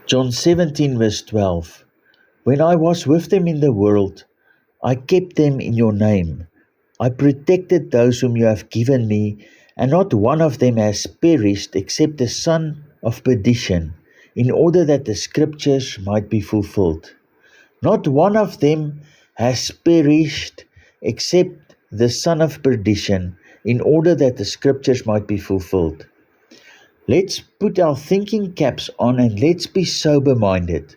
John 17 verse 12. When I was with them in the world, I kept them in your name. I protected those whom you have given me, and not one of them has perished except the son of perdition, in order that the scriptures might be fulfilled. Not one of them has perished except the son of perdition, in order that the scriptures might be fulfilled. Let's put our thinking caps on and let's be sober-minded.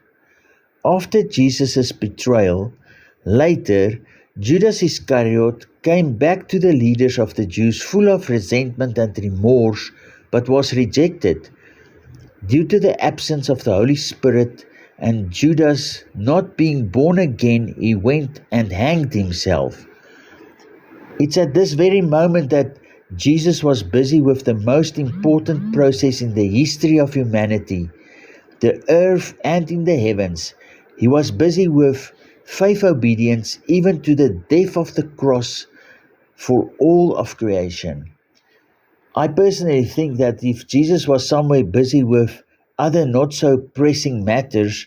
After Jesus' betrayal, later, Judas Iscariot came back to the leaders of the Jews full of resentment and remorse, but was rejected. Due to the absence of the Holy Spirit and Judas not being born again, he went and hanged himself. It's at this very moment that Jesus was busy with the most important process in the history of humanity, the earth and in the heavens. He was busy with faith obedience, even to the death of the cross for all of creation. I personally think that if Jesus was somewhere busy with other not so pressing matters,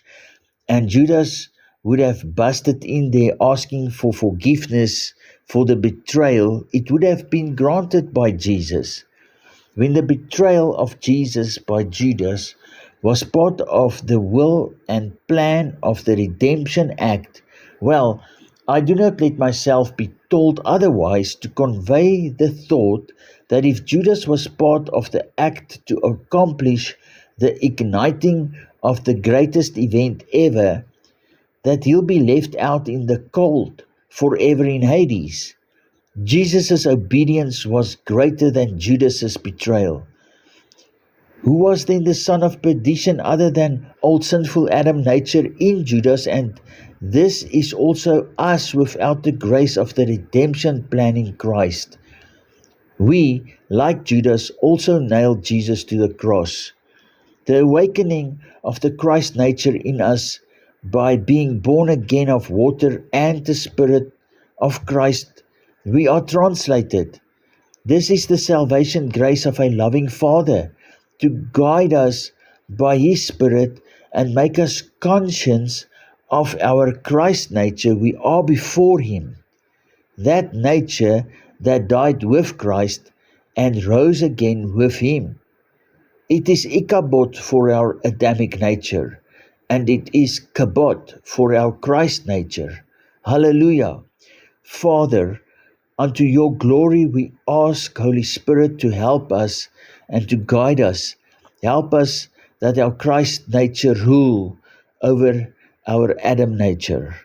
and Judas would have busted in there asking for forgiveness for the betrayal, it would have been granted by Jesus. When the betrayal of Jesus by Judas was part of the will and plan of the redemption act, well, I do not let myself be told otherwise to convey the thought that if Judas was part of the act to accomplish the igniting of the greatest event ever, that he'll be left out in the cold forever in Hades. Jesus' obedience was greater than Judas' betrayal. Who was then the son of perdition other than old sinful Adam nature in Judas? And this is also us without the grace of the redemption plan in Christ. We, like Judas, also nailed Jesus to the cross. The awakening of the Christ nature in us by being born again of water and the Spirit of Christ, we are translated. This is the salvation grace of a loving Father to guide us by His Spirit and make us conscious of our Christ nature. We are before Him. That nature that died with Christ and rose again with Him. It is Ichabod for our Adamic nature, and it is Kabod for our Christ nature. Hallelujah. Father, unto your glory we ask, Holy Spirit, to help us and to guide us. Help us that our Christ nature rule over our Adam nature.